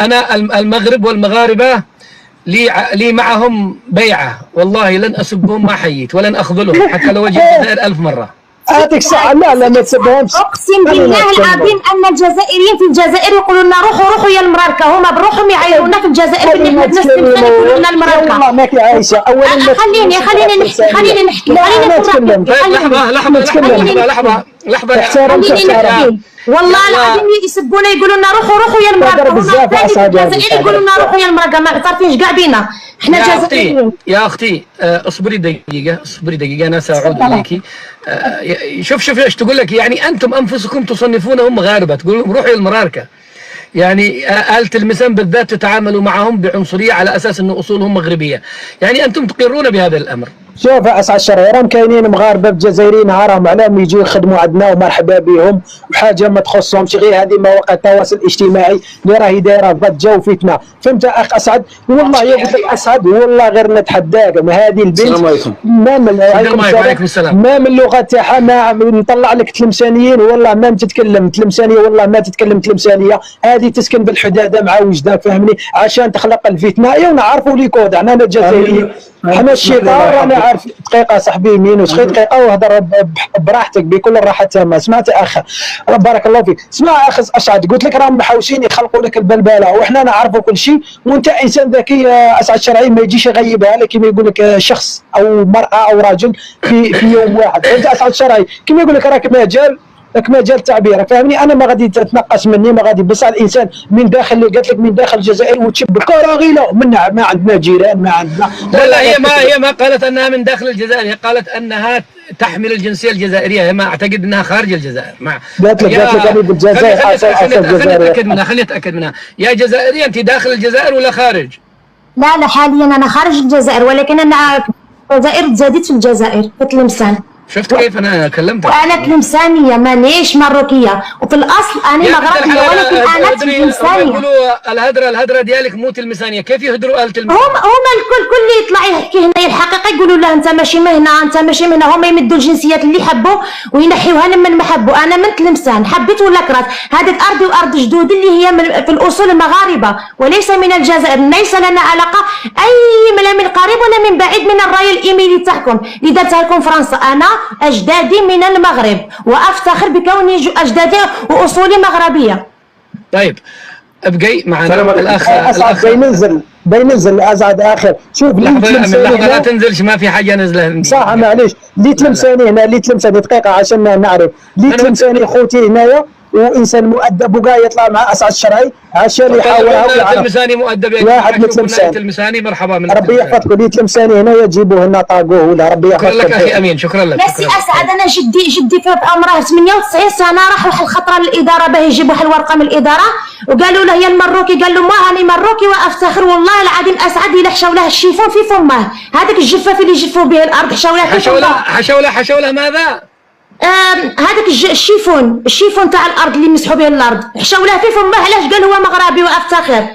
أنا المغرب والمغاربة لي معهم بيعة، والله لن أسبهم ما حييت ولن أخذلهم حتى لو وجدت الجزائر 1000 مرة. هاتك ساعة لا ما تسبهمش. اقسم بالله العظيم ان الجزائريين في الجزائر يقولوا لنا روحوا يا المراركه، هما بروحهم يعايرونا في الجزائر باللي احنا بنستمتع يقولوا لنا المراركه. والله ماك يا عائشة. اولا خليني نحكي لحظة. والله العظيم يسبونا يقولوا لنا روحوا يا المراركه، هما في الجزائر يقولوا لنا روحوا يا المراركه، ما عارفينش كاع بينا احنا جزائريين. يا اختي اصبري دقيقة انا سأعود اليك. شوف ايش تقول لك، يعني انتم انفسكم تصنفونهم مغاربة، تقولون روحوا المراركة، يعني آلة المسام بالذات تتعاملوا معهم بعنصرية على اساس انه اصولهم مغربية، يعني انتم تقرون بهذا الامر. شوف اسعد الشرعي راهم كاينين مغاربه الجزائريين حرام عليهم يجوا يخدموا عندنا ومرحبا بهم وحاجه ما تخصهمش، غير هذه مواقع التواصل الاجتماعي اللي راهي دايره ضجه وفتنه، فهمت اخ اسعد؟ والله يا قلت لك اسعد والله غير نتحداك ما هذه البنت عليكم السلام ما من اللغه تاعها ما نطلع لك تلمسانيين والله ما تتكلم تلمسانيه، والله ما تتكلم تلمسانيه، هذه تسكن بالحداده مع وجده فهمني عشان تخلق الفتنه. ايوا نعرفوا لي كود انا الجزائريين حنا الشيطان رانا عارف. دقيقه صاحبي مينوس خي دقيقه وهضر براحتك بكل الراحه التامه. سمعت يا اخ بارك الله فيك. اسمع اخ اسعد قلت لك راهم محاوشين يخلقوا لك البلبله وحنا نعرفوا كل شيء، وانت انسان ذكي اسعد الشرعي ما يجيش يغيبها لك كما يقول لك شخص او مراه او راجل في يوم واحد. انت اسعد الشرعي كما يقول لك راك مجال تعبير فاهمني. انا ما غادي تتنقص مني ما غادي، بس الانسان من داخل اللي قالت لك من داخل الجزائر وتشب كراغيله منا ما عندنا جيران ما عندنا. لا هي ما قالت انها من داخل الجزائر، هي قالت انها تحمل الجنسيه الجزائريه، هي ما اعتقد انها خارج الجزائر. قالت لك انا بالجزائر خليني اتاكد منها. يا جزائريه انت داخل الجزائر ولا خارج؟ لا حاليا انا خارج الجزائر، ولكن انا الجزائر تزادت في الجزائر في تلمسان. شفت كيف انا كلمتك؟ وانا تلمسانيه مانيش مروكيه، وفي الاصل انا مغربيه ولكن انا تلمسانيه. يقولوا الهدره ديالك مو تلمسانيه، كيف يهدروا آلة المسان؟ هما الكل يطلع يحكي هنا الحقيقه يقولوا له انت ماشي من هنا انت ماشي من هنا، هما يمدوا الجنسيات اللي يحبوا وينحيوها من ما حبوا. انا من تلمسان حبيت ولا كرهت، هذه ارضي وارض جدودي اللي هي في الاصول المغاربه وليس من الجزائر، ليس لنا علاقه اي لا من قريب ولا من بعيد من الراي الايميلي تاعكم اللي دارتها لكم فرنسا. انا أجدادي من المغرب وأفتخر بكوني أجدادي وأصولي مغربية. طيب ابقي معنا الأخ بينزل أزعد آخر. شوف لحظة لا تنزلش، ما في حاجة نزله صح معليش. اللي تلمساني هنا اللي تلمساني دقيقة عشان نعرف اللي تلمساني خوتي هنايا وانسان مؤدب وقاعد يطلع مع اسعد الشرعي عشان يحاول تلمساني مؤدب يا واحد مثل تلمساني مرحبا من ربي يحفظكم. اللي تلمساني هنا يجيبوه لنا طاقوه ولا ربي يحفظك. شكرا لك اخي امين شكرا لك. بس اسعد انا جدي في عمره 98 سنه راح واحد الخطره للاداره باه يجيب واحد الورقه من الاداره وقالوا له يا المروكي، قال له ما راني مروكي وافتخر والله العظيم اسعد الا حشاو له الشيفون في فمه، هذاك الجفاف اللي يجفوا به الارض حشاو له في فمه. حشاو له ماذا؟ هذاك الشيفون تاع الارض اللي مسحوا به الارض حشاو له في فمه. علاش؟ قال هو مغربي وافتخر.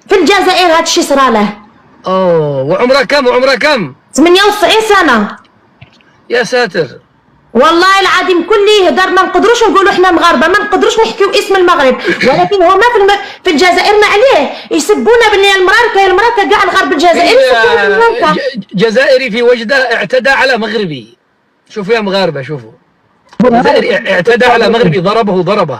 في الجزائر هذا الشيء صرا له. وعمره كم؟ 98 سنه. يا ساتر والله العظيم كل يهدر ما نقدروش نقولوا احنا مغاربه، ما نقدروش نحكيو اسم المغرب، ولكن هما في الجزائر ما عليه يسبونا بلي المراركه كاع الغرب الجزائري جزائري في وجده اعتدى على مغربي. شوفوا يا مغاربه شوفوا، الجزائري اعتدى على مغربي ضربه.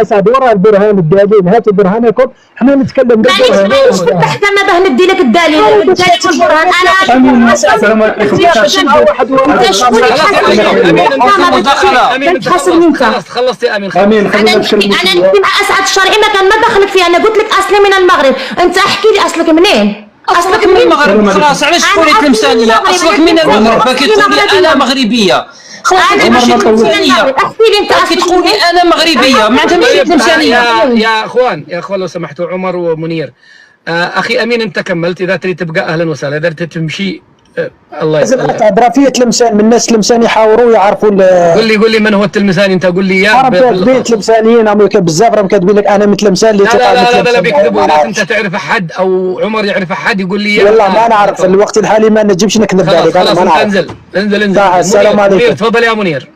اسعد ورا البرهان الدليل، هاتوا برهانكم احنا نتكلم بالبرهان. معليش فتحت انا باه ندي لك الدليل والبرهان. انا السلام عليكم. خلصت يا امين. انا نحكي مع اسعد الشرعي ما كان ما دخلك فيها، انا قلت لك اصلي من المغرب، انت احكي لي اصلك منين؟ اصلك من المغرب. خلاص علاش تقولي تلمسانيه؟ اصلك من المغرب فكي تقولي انا مغربيه. انا ماشي تلمسانيه. احكي لي انت كي تقولي انا مغربيه معناتها ماشي تلمسانيه. يا اخوان لو سمحتوا عمر ومنير. اخي امين انت كملت، اذا تريد تبقى اهلا وسهلا، اذا تريد تمشي الله يسلمك. برافيه تلمسان من الناس تلمسان يحاوروا يعرفوا. قول لي من هو التلمساني؟ انت قول لي اياه. كاتبين تلمسانيين بزاف راهم كاتبين لك انا من تلمسان اللي لا بيكذبوا. اذا انت تعرف احد او عمر يعرف احد يقول لي والله ما نعرف في الوقت الحالي ما نجيبش نكذب عليك. خلاص انزل. السلام عليكم. تفضل يا منير.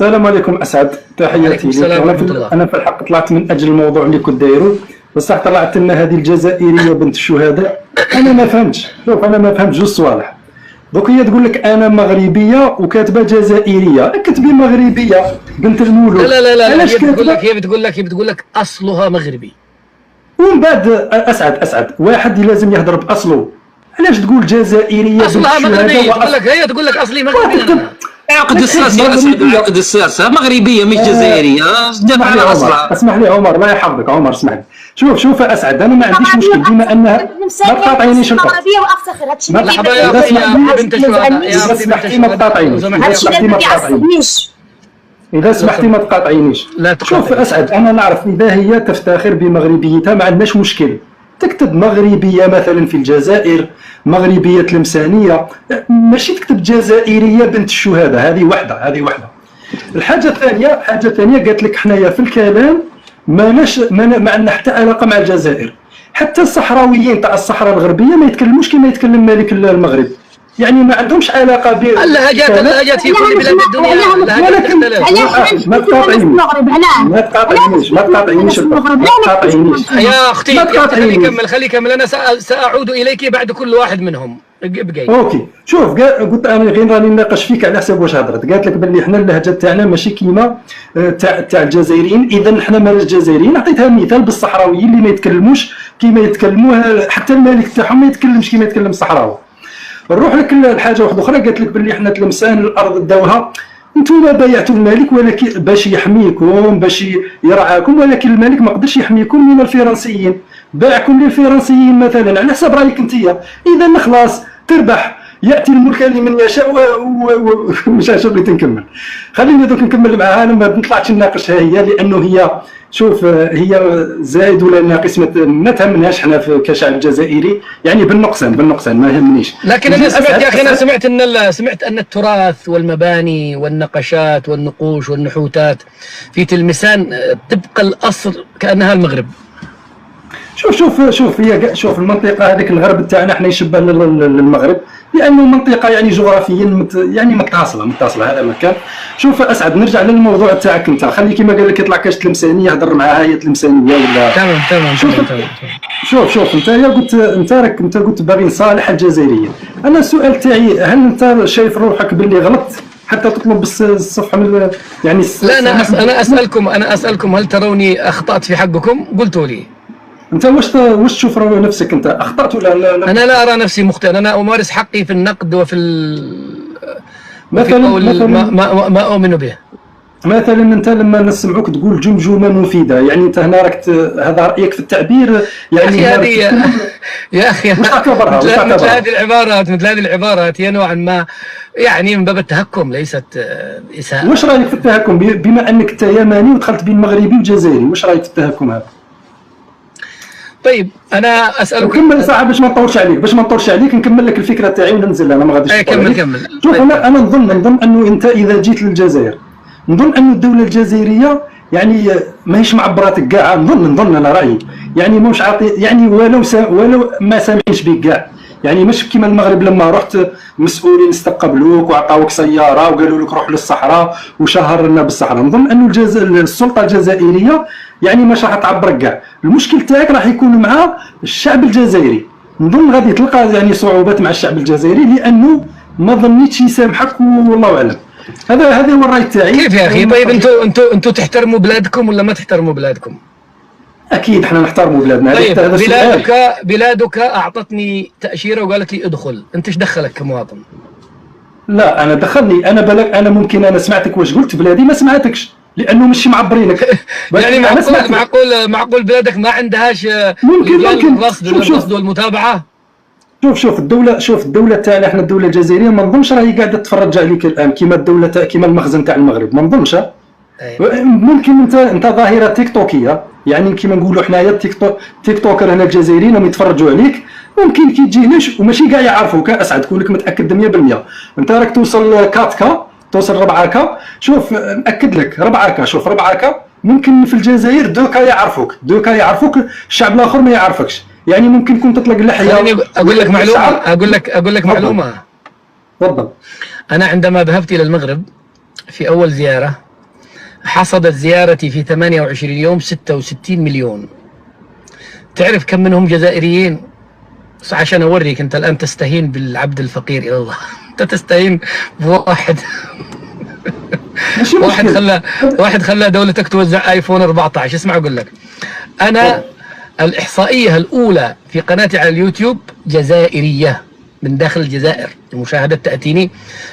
السلام عليكم اسعد، تحياتي لك. انا في الحق طلعت من اجل الموضوع اللي كنت دايرو، بصح طلعت لنا هذه الجزائريه بنت الشهداء. انا ما فهمتش، شوف انا ما فهمتش جوج صوالح. دوك هي تقول لك انا مغربيه وكاتبه جزائريه، كتبي مغربيه بنت المولود. لا علاش هي بتقول لك اصلها مغربي. ومن بعد اسعد واحد لازم يهضر باصله. علاش تقول جزائريه اصلها مغربي؟ تقول لك اصلي مغربي. عقد السياسه اسعد، عقد السياسه مغربيه مش جزائريه. دافع على اصلها. اسمح لي عمر، الله يحفظك عمر، اسمح لي. شوف اسعد، انا ما عنديش مشكل بما انها ما تقاطعينيش الوقت. مغربيه وافتخر هادشي اللي مرحبا يا اختي يا بنت الشهداء، اذا سمحتي ما تقاطعينيش، اذا سمحتي ما تقاطعينيش. شوف اسعد، انا نعرف اذا هي تفتخر بمغربيتها ما عندناش مشكل، تكتب مغربيه مثلا في الجزائر، مغربيه تلمسانيه، ماشي تكتب جزائريه بنت الشهداء. هذه وحده. الحاجه الثانيه قالت لك حنايا في الكلام ما عندنا حتى علاقه مع الجزائر. حتى الصحراويين تاع الصحراء الغربيه ما يتكلموش كما يتكلم مالك المغرب، يعني ما عندهمش علاقه ب اللهجات في كل بلاد الدنيا. ولكن ما تقاطعينيش يا اختي. خلي كمل انا ساعود اليك بعد كل واحد منهم. بقي اوكي. شوف قلت انا غير راني ناقش فيك على حسب واش هضرت. قالت لك باللي حنا اللهجه تاعنا ماشي كيما تاع الجزائريين، اذا حنا مال الجزائريين. عطيتها مثال بالصحراويين اللي ما يتكلموش كيما يتكلموها، حتى الملك تاعهم ما يتكلمش كيما يتكلم الصحراوي. نروح لك الحاجه واحده اخرى. قالت لك باللي حنا تلمسان الارض داوها، انتم بايعتوا الملك ولكن باش يحميكم باش يرعاكم، ولكن الملك ما قدرش يحميكم من الفرنسيين، باعكم للفرنسيين مثلا على حسب رايك انت. اذا خلاص تربح، ياتي الملك لمن يشاء ومش عارف بغيت نكمل. خليني دوك نكمل معها، انا ما نطلعش نناقشها هي، لانه هي شوف هي زائد ولا ناقص ما تهمناش حنا كشعب جزائري، يعني بالنقصان ما يهمنيش. لكن انا سمعت يا اخي، انا سمعت ان التراث والمباني والنقشات والنقوش والنحوتات في تلمسان تبقى الاصل كانها المغرب. شوف المنطقه هذيك الغرب تاعنا احنا يشبه للمغرب، لانه منطقه يعني جغرافيا يعني متصله هذا مكان. شوف اسعد، نرجع للموضوع تاعك انت. خلي كيما قال لك يطلع كاش تلمسانيه يهضر معاها هي تلمسانيه ولا تمام. شوف انت قلت باغي نصالح الجزائريين. انا السؤال تاعي، هل انت شايف روحك باللي غلط حتى تطلب الصفحه من يعني لا انا اسالكم هل تروني اخطات في حقكم؟ قلتوا لي. انت واش تشوف نفسك انت اخطات ولا لا؟ انا لا ارى نفسي مخطئا، انا امارس حقي في النقد وفي مثلا ما اؤمن به. مثلا انت لما نسمعوك تقول جمجمه مفيده، يعني انت هنا راك هذا رايك في التعبير، يعني يا اخي مثل هذه العبارات هي نوعا ما يعني من باب التهكم، ليست اساءه. واش رايك في التهكم بما انك انت يماني ودخلت بين مغربي وجزائري؟ واش رايك في التهكم هذا؟ طيب انا اسالك، كمل ساعه باش ما نطولش عليك نكمل لك الفكره تاعي وننزل. انا ما غاديش كمل. شوف انا نظن انه انت اذا جيت للجزائر، نظن انه الدوله الجزائريه يعني ماهيش معبراتك كاع. نظن انا رايي يعني مش عاطي، يعني ولو ما سامحينش بك كاع، يعني مش كيما المغرب لما رحت مسؤولين استقبلوك وعطاوك سياره وقالوا لك روح للصحراء وشهر لنا بالصحراء. نظن انه السلطه الجزائريه يعني مش راح تعبرك كاع. المشكل تاعك راح يكون مع الشعب الجزائري. نظن غادي تلقى يعني صعوبات مع الشعب الجزائري، لانه ما ظنيتش يسامحك والله اعلم. هذا هو الراي تاعي. كيف يا اخي؟ طيب انتوا تحترموا بلادكم ولا ما تحترموا بلادكم؟ اكيد احنا نحترموا بلادنا. طيب بلادك اعطتني تاشيره وقالت لي ادخل، انت ايش دخلك كمواطن؟ لا انا دخلني، انا ممكن انا سمعتك واش قلت بلادي ما سمعتكش لانه مش معبرينك. يعني معقول بلادك ما عندهاش ممكن الرصد والمتابعه. شوف الدوله تاعنا احنا الدوله الجزائريه ما نظنش راهي قاعده تتفرج عليك الان كيما الدوله كيما المخزن تاع المغرب، ما نظنش. ممكن انت ظاهره تيك توكيه، يعني كيما نقولوا حنايا تيك توكر هنا الجزائريين هم يتفرجوا عليك، ممكن كي تجي ليش وماشي كاع يعرفوك. اسعد كونك متاكد 100%. انت راك توصل 4K توصل 4K. شوف ناكد لك 4K. شوف 4K ممكن في الجزائر 2K يعرفوك، الشعب الاخر ما يعرفكش. يعني ممكن كنت تطلق اللحيه. اقول لك معلومه. تفضل. انا عندما ذهبت الى المغرب في اول زياره، حصدت زيارتي في 28 يوم 66 مليون. تعرف كم منهم جزائريين؟ بس عشان اوريك، انت الان تستهين بالعبد الفقير الى الله. انت تستهين بواحد واحد خلى دولتك توزع ايفون 14. اسمع اقول لك، انا الاحصائيه الاولى في قناتي على اليوتيوب جزائريه من داخل الجزائر، المشاهدات تاتيني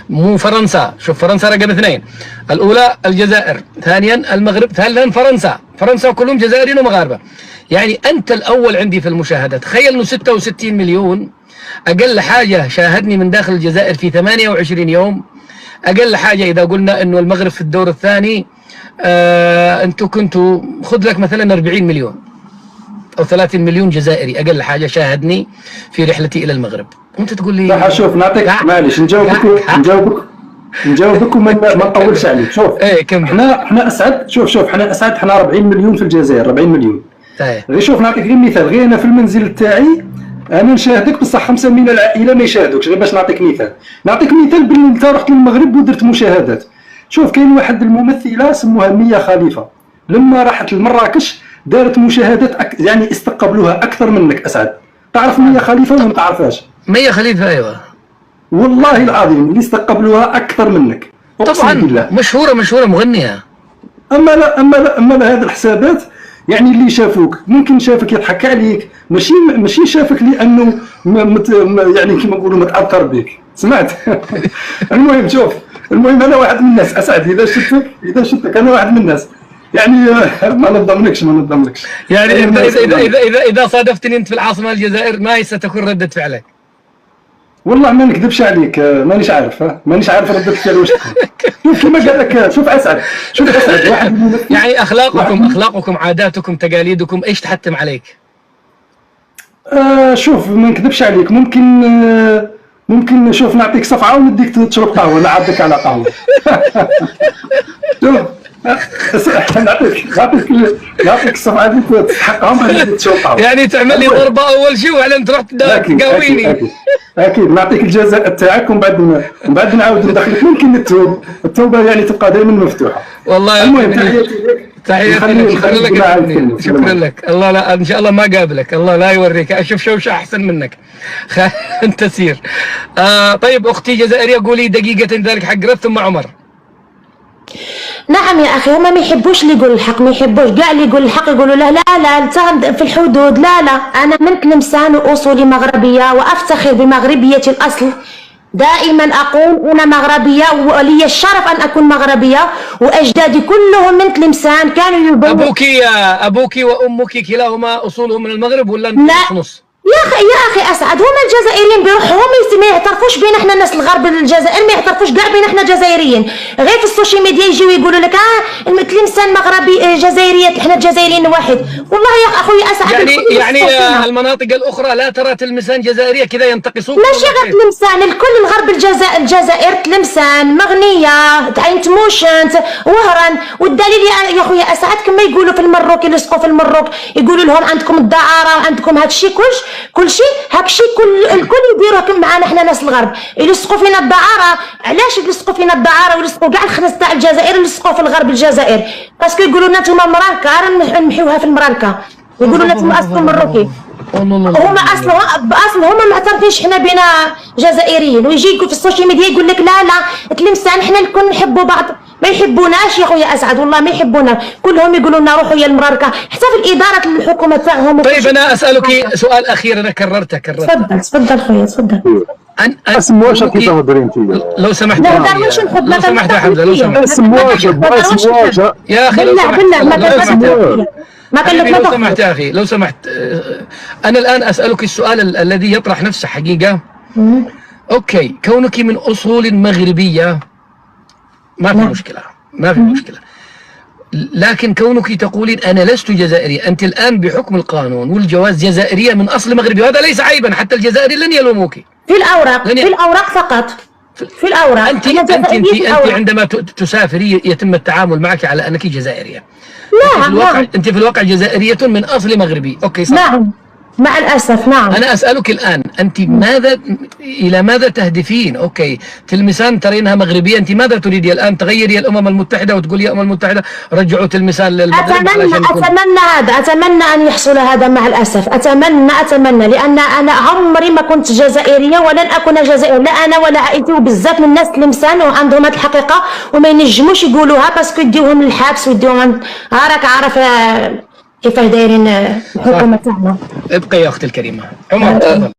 مو فرنسا. شوف فرنسا رقم 2، الاولى الجزائر، ثانيا المغرب، ثالثا فرنسا كلهم جزائريين ومغاربه. يعني انت الاول عندي في المشاهدات. تخيل انه 66 مليون اقل حاجه شاهدني من داخل الجزائر في 28 يوم. اقل حاجه اذا قلنا انه المغرب في الدور الثاني، انتم كنتوا خذ لك مثلا 40 مليون او 30 مليون جزائري اقل حاجه شاهدني في رحلتي الى المغرب. وانت تقول لي لا شوف نعطيك، معليش نجاوبك وما نطولش عليك. شوف احنا اسعد، شوف احنا اسعد، احنا 40 مليون في الجزائر، 40 مليون. غير شوف نعطيك غير مثال، غير انا في المنزل تاعي انا نشاهدك بصح 5 من العائله ما يشاهدوكش. غير باش نعطيك مثال باللي انت رحت للمغرب ودرت مشاهدات. شوف كاين واحد الممثله سموها ميا خليفه، لما راحت لمراكش دارت مشاهدات يعني استقبلوها اكثر منك اسعد. تعرف ميا خليفه ولا ما تعرفهاش؟ ميا خليفه ايوه والله العظيم اللي استقبلوها اكثر منك طبعا بالله. مشهوره مغنيه. اما لا هذه الحسابات يعني اللي شافوك ممكن شافك يضحك عليك، ماشي شافك لانه يعني كما نقولوا متاثر بك. سمعت؟ المهم شوف، انا واحد من الناس اسعد، اذا شفتك انا واحد من الناس يعني ما نضمنكش يعني اذا صادفتني انت في العاصمه الجزائر ما ستكون رده فعلك؟ والله ما نكذبش عليك، مانيش عارف ردة فعل واش تكون. شوف كيما قال لك، شوف اسعد واحد يعني اخلاقكم عاداتكم تقاليدكم ايش تحتم عليك؟ شوف ما نكذبش عليك، ممكن شوف نعطيك صفعه ونديك تشرب قهوه، نعرضك على قهوه. شوف نعطيك الصفعه اللي تستحقها وبعدين تشرب قهوه. يعني تعمل لي ضربه اول شيء وبعدين تروح تقاويني. اكيد نعطيك الجزاء تاعك ومن بعد نعاود ندخلك. ممكن التوبه يعني تبقى دائما مفتوحه. والله المهم تحياتي لك، شكرا لك. الله لا ان شاء الله ما قابلك، الله لا يوريك، اشوف شوشه احسن منك. انت سير. طيب اختي جزائريه قولي دقيقه ذلك حق رث ثم عمر. نعم يا اخي، هما ما يحبوش اللي يقول الحق، ما يحبوش كاع اللي يقول الحق يقولوا له لا في الحدود. لا انا من تلمسان واصولي مغربيه وافتخر بمغربيه الاصل. دائما اقول انا مغربيه ولي الشرف ان اكون مغربيه، واجدادي كلهم من تلمسان كانوا يبون. ابوك وامك كلاهما اصولهم من المغرب ولا نص؟ يا اخي اسعد، هما الجزائريين بيروحوا هم ما يعترفوش بين احنا الناس الغرب الجزائر، ما يعترفوش كاع بين احنا جزائريين. غير في السوشيال ميديا يجيو يقولوا لك تلمسان مغربي جزائريات، احنا جزائريين واحد. والله يا اخوي اسعد يعني المناطق الاخرى لا ترى تلمسان جزائريه كذا ينتقصون؟ ماشي غير تلمسان، الكل الغرب الجزائر تلمسان مغنيه عين تموشنت وهران. والدليل يا اخويا اسعد كما يقولوا في المروك، يلصقوا في المروك يقولوا لهم عندكم الدعاره عندكم هذا الشيء كل شيء هاكشي الكل يديروه معنا احنا ناس الغرب، يلصقوا فينا الدعاره. علاش يلصقوا فينا الدعاره ويلصقوا كاع الخنس تاع الجزائر يلصقوا في الغرب الجزائر؟ باسكو يقولوا لنا نتوما مرانكا نمحيوها في المرانكا، يقولوا لنا نتوما اصلكم مروكي. هما اصلهم ما معترفينش حنا بينا جزائريين. ويجي يقول في السوشيال ميديا يقول لك لا تلمسان حنا الكل نحبوا بعض. ما يحبوناش يا خويا اسعد، والله ما يحبونا، كلهم يقولوا لنا روحوا يا المراركه، حتى في الاداره الحكومه تاعهم. طيب انا اسالك سؤال اخير، انا كررته. تفضل خويا تفضل. اسم واش راكي تهضري انت؟ لو سمحت لا نهضروش نحب، لو سمحت يا حمزه، لو سمحت اسم واش يا اخي، لو سمحت ما كلمت لو سمحت يا اخي لو سمحت. انا الان اسالك السؤال الذي يطرح نفسه حقيقه. اوكي، كونك من اصول مغربيه ما في مشكله، لكن كونك تقولين انا لست جزائريه، انت الان بحكم القانون والجواز جزائريه من اصل مغربي، وهذا ليس عيبا، حتى الجزائري لن يلوموك في الاوراق فقط. في الاوراق انت عندما تسافري يتم التعامل معك على انك جزائريه. نعم انت في الواقع جزائريه من اصل مغربي. اوكي صح. نعم مع الاسف. نعم. أنا أسألك الآن، أنت إلى ماذا تهدفين؟ أوكي، تلمسان ترينها مغربية، أنت ماذا تريدي الآن؟ تغيري الأمم المتحدة وتقولي يا أمم المتحدة رجعوا تلمسان للمغرب؟ أتمنى أن يحصل هذا مع الأسف. أتمنى لأن أنا عمري ما كنت جزائرية ولن أكون جزائرية، لا أنا ولا عائلتي، وبزاف من الناس تلمسان وعندهم هذه الحقيقة وما ينجموش يقولوها باسكو يديوهم للحبس ويديوهم. راك عارف كيفاش دايرين الحكومة تاعنا. ابقي يا أختي الكريمة. عمر تفضل.